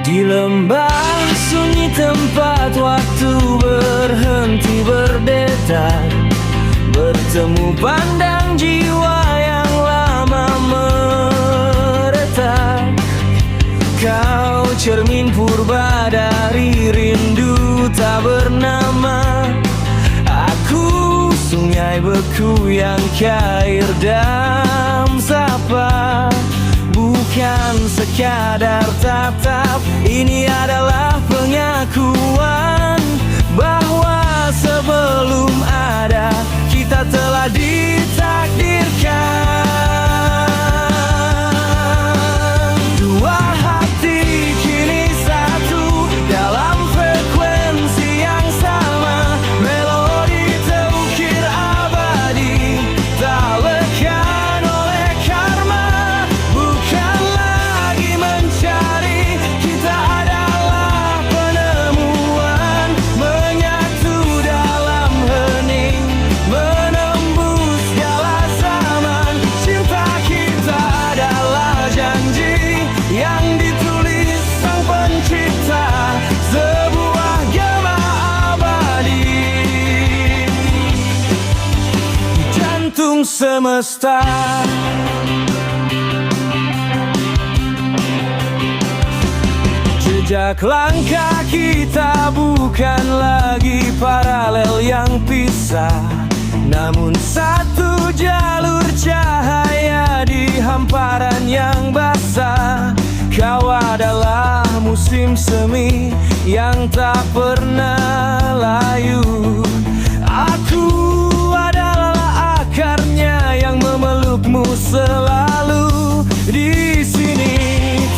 Di lembah sunyi tempat waktu berhenti berdetak, bertemu pandang jiwa yang lama meretak. Kau cermin purba dari rindu tak bernama. Aku sungai beku yang cair dan sapa. Bukan sekadar tatap, ini adalah pengakuan bahwa sebelum ada kita telah ditakdirkan. Dua hati kini satu dalam frekuensi yang sama, melodi terukir abadi, tak lekan oleh karma. Bukan lagi mencari, kita adalah penemuan, menyatu dalam hening, menembus segala zaman. Cinta kita adalah janji yang ditulis Sang Pencipta, sebuah gema abadi di jantung semesta. Jejak langkah kita bukan lagi paralel yang pisah, namun satu jalur cahaya di hamparan yang basah. Kau adalah musim semi yang tak pernah layu. Aku adalah akarnya yang memelukmu selalu. Di sini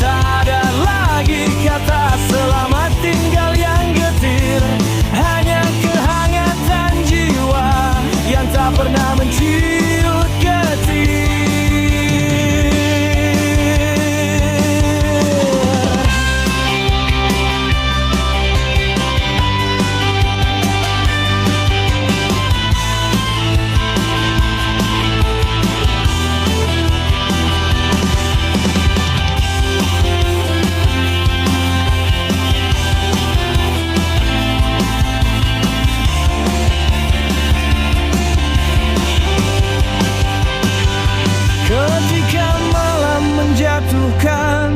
tak ada lagi kata selamat tinggal yang getir, hanya kehangatan jiwa yang tak pernah menciut getir. Ketika malam menjatuhkan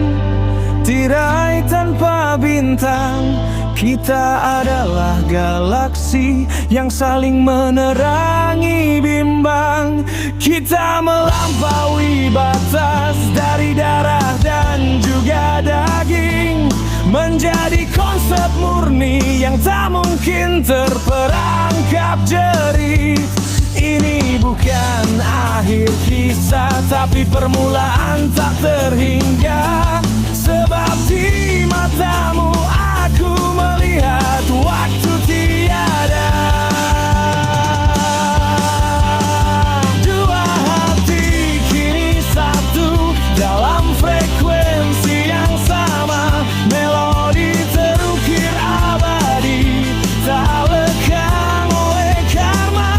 tirai tanpa bintang, kita adalah galaksi yang saling menerangi bimbang. Kita melampaui batas dari darah dan juga daging, menjadi konsep murni yang tak mungkin terperangkap jeri. Ini bukan akhir kisah, tapi permulaan tak terhingga. Sebab di matamu aku melihat waktu tiada. Dua hati kini satu dalam frekuensi yang sama, melodi terukir abadi, tak lekang oleh karma.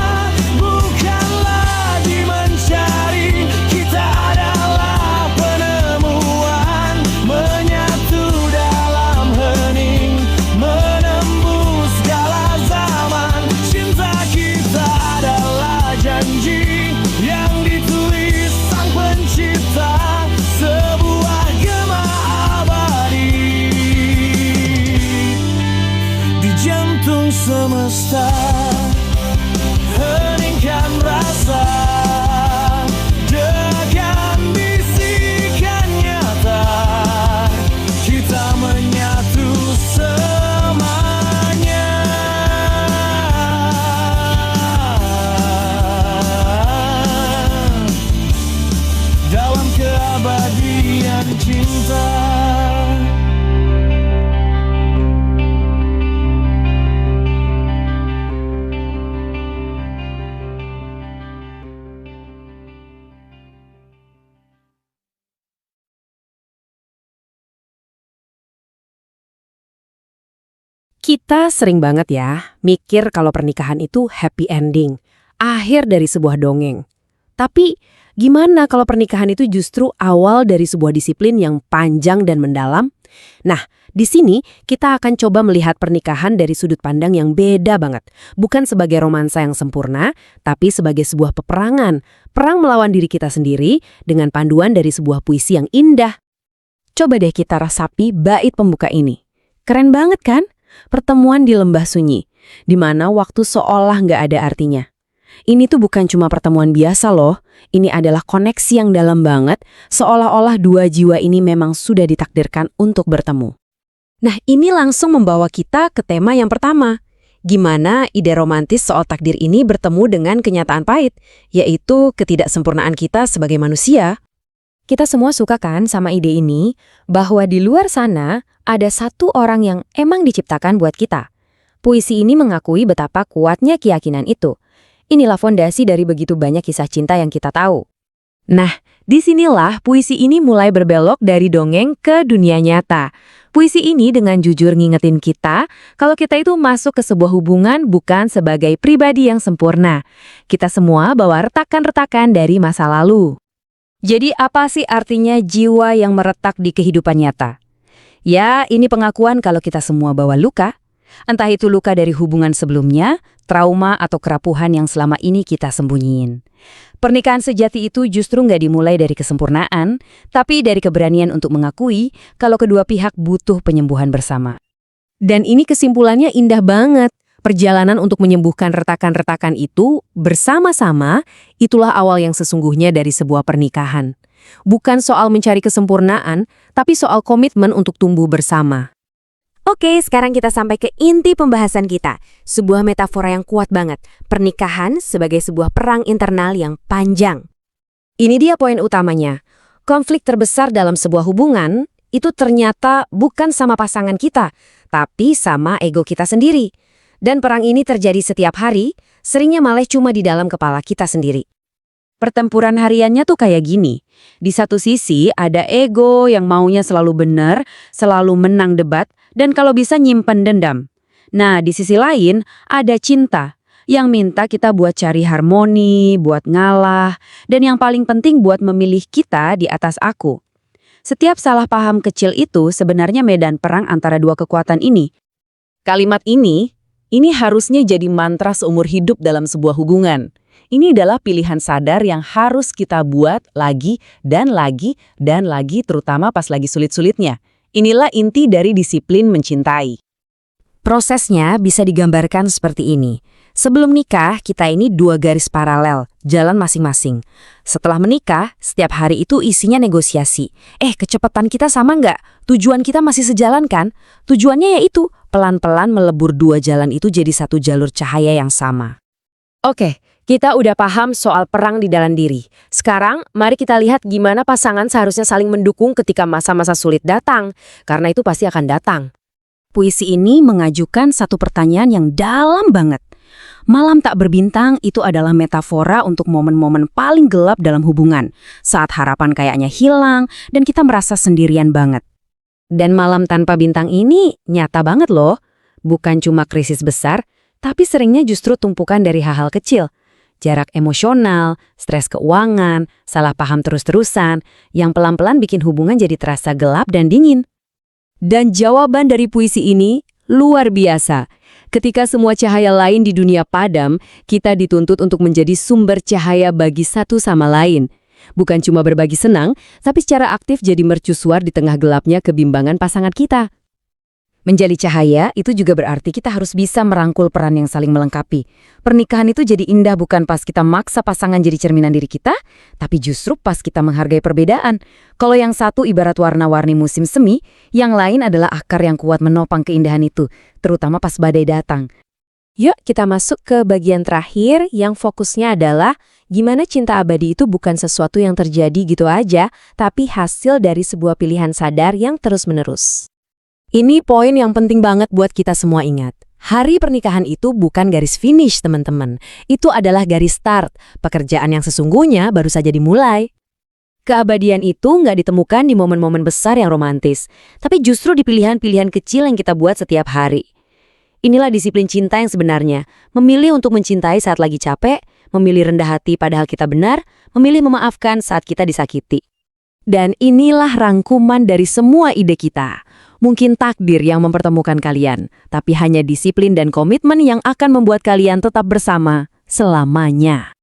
Bukan lagi mencari, kita adalah penemuan, menyatu dalam hening, menembus segala zaman. Cinta kita adalah janji yang ditulis Sang Pencipta, sebuah gema abadi di jantung semesta. Heningkan rasa dengan bisikan nyata, kita menyatu selamanya dalam keabadian cinta. Kita sering banget ya mikir kalau pernikahan itu happy ending, akhir dari sebuah dongeng. Tapi gimana kalau pernikahan itu justru awal dari sebuah disiplin yang panjang dan mendalam, Nah, di sini kita akan coba melihat pernikahan dari sudut pandang yang beda banget. Bukan sebagai romansa yang sempurna, tapi sebagai sebuah peperangan. Perang melawan diri kita sendiri dengan panduan dari sebuah puisi yang indah. Coba deh kita resapi bait pembuka ini. Keren banget kan? Pertemuan di lembah sunyi, di mana waktu seolah nggak ada artinya. Ini tuh bukan cuma pertemuan biasa loh, ini adalah koneksi yang dalam banget, seolah-olah dua jiwa ini memang sudah ditakdirkan untuk bertemu. Nah, ini langsung membawa kita ke tema yang pertama. Gimana ide romantis soal takdir ini bertemu dengan kenyataan pahit, yaitu ketidaksempurnaan kita sebagai manusia. Kita semua suka kan sama ide ini, bahwa di luar sana ada satu orang yang emang diciptakan buat kita. Puisi ini mengakui betapa kuatnya keyakinan itu. Inilah fondasi dari begitu banyak kisah cinta yang kita tahu. Nah, disinilah puisi ini mulai berbelok dari dongeng ke dunia nyata. Puisi ini dengan jujur ngingetin kita, kalau kita itu masuk ke sebuah hubungan bukan sebagai pribadi yang sempurna. Kita semua bawa retakan-retakan dari masa lalu. Jadi apa sih artinya jiwa yang meretak di kehidupan nyata? Ya, ini pengakuan kalau kita semua bawa luka. Entah itu luka dari hubungan sebelumnya, trauma atau kerapuhan yang selama ini kita sembunyiin. Pernikahan sejati itu justru nggak dimulai dari kesempurnaan, tapi dari keberanian untuk mengakui kalau kedua pihak butuh penyembuhan bersama. Dan ini kesimpulannya indah banget. Perjalanan untuk menyembuhkan retakan-retakan itu bersama-sama, itulah awal yang sesungguhnya dari sebuah pernikahan. Bukan soal mencari kesempurnaan, tapi soal komitmen untuk tumbuh bersama. Oke, sekarang kita sampai ke inti pembahasan kita. Sebuah metafora yang kuat banget. Pernikahan sebagai sebuah perang internal yang panjang. Ini dia poin utamanya. Konflik terbesar dalam sebuah hubungan itu ternyata bukan sama pasangan kita, tapi sama ego kita sendiri. Dan perang ini terjadi setiap hari, seringnya malah cuma di dalam kepala kita sendiri. Pertempuran hariannya tuh kayak gini. Di satu sisi ada ego yang maunya selalu benar, selalu menang debat, dan kalau bisa nyimpen dendam. Nah, di sisi lain ada cinta yang minta kita buat cari harmoni, buat ngalah, dan yang paling penting buat memilih kita di atas aku. Setiap salah paham kecil itu sebenarnya medan perang antara dua kekuatan ini. Kalimat ini harusnya jadi mantra seumur hidup dalam sebuah hubungan. Ini adalah pilihan sadar yang harus kita buat lagi dan lagi dan lagi, terutama pas lagi sulit-sulitnya. Inilah inti dari disiplin mencintai. Prosesnya bisa digambarkan seperti ini. Sebelum nikah, kita ini dua garis paralel, jalan masing-masing. Setelah menikah, setiap hari itu isinya negosiasi. Kecepatan kita sama nggak? Tujuan kita masih sejalan kan? Tujuannya yaitu pelan-pelan melebur dua jalan itu jadi satu jalur cahaya yang sama. Oke, kita udah paham soal perang di dalam diri. Sekarang, mari kita lihat gimana pasangan seharusnya saling mendukung ketika masa-masa sulit datang. Karena itu pasti akan datang. Puisi ini mengajukan satu pertanyaan yang dalam banget. Malam tak berbintang itu adalah metafora untuk momen-momen paling gelap dalam hubungan. Saat harapan kayaknya hilang dan kita merasa sendirian banget. Dan malam tanpa bintang ini nyata banget loh. Bukan cuma krisis besar, tapi seringnya justru tumpukan dari hal-hal kecil. Jarak emosional, stres keuangan, salah paham terus-terusan, yang pelan-pelan bikin hubungan jadi terasa gelap dan dingin. Dan jawaban dari puisi ini luar biasa. Ketika semua cahaya lain di dunia padam, kita dituntut untuk menjadi sumber cahaya bagi satu sama lain. Bukan cuma berbagi senang, tapi secara aktif jadi mercusuar di tengah gelapnya kebimbangan pasangan kita. Menjadi cahaya itu juga berarti kita harus bisa merangkul peran yang saling melengkapi. Pernikahan itu jadi indah bukan pas kita maksa pasangan jadi cerminan diri kita, tapi justru pas kita menghargai perbedaan. Kalau yang satu ibarat warna-warni musim semi, yang lain adalah akar yang kuat menopang keindahan itu, terutama pas badai datang. Yuk kita masuk ke bagian terakhir yang fokusnya adalah gimana cinta abadi itu bukan sesuatu yang terjadi gitu aja, tapi hasil dari sebuah pilihan sadar yang terus-menerus. Ini poin yang penting banget buat kita semua ingat. Hari pernikahan itu bukan garis finish, teman-teman. Itu adalah garis start. Pekerjaan yang sesungguhnya baru saja dimulai. Keabadian itu nggak ditemukan di momen-momen besar yang romantis, tapi justru di pilihan-pilihan kecil yang kita buat setiap hari. Inilah disiplin cinta yang sebenarnya. Memilih untuk mencintai saat lagi capek, memilih rendah hati padahal kita benar, memilih memaafkan saat kita disakiti. Dan inilah rangkuman dari semua ide kita. Mungkin takdir yang mempertemukan kalian, tapi hanya disiplin dan komitmen yang akan membuat kalian tetap bersama selamanya.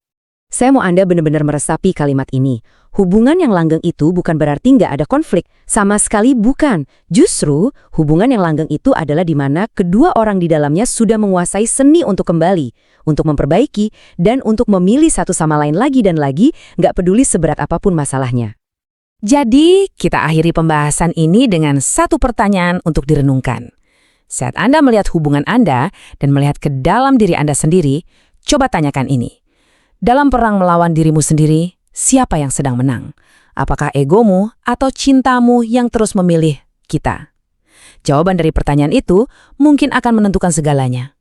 Saya mau Anda benar-benar meresapi kalimat ini. Hubungan yang langgeng itu bukan berarti nggak ada konflik. Sama sekali bukan. Justru, hubungan yang langgeng itu adalah di mana kedua orang di dalamnya sudah menguasai seni untuk kembali, untuk memperbaiki, dan untuk memilih satu sama lain lagi dan lagi, nggak peduli seberat apapun masalahnya. Jadi, kita akhiri pembahasan ini dengan satu pertanyaan untuk direnungkan. Saat Anda melihat hubungan Anda dan melihat ke dalam diri Anda sendiri, coba tanyakan ini. Dalam perang melawan dirimu sendiri, siapa yang sedang menang? Apakah egomu atau cintamu yang terus memilih kita? Jawaban dari pertanyaan itu mungkin akan menentukan segalanya.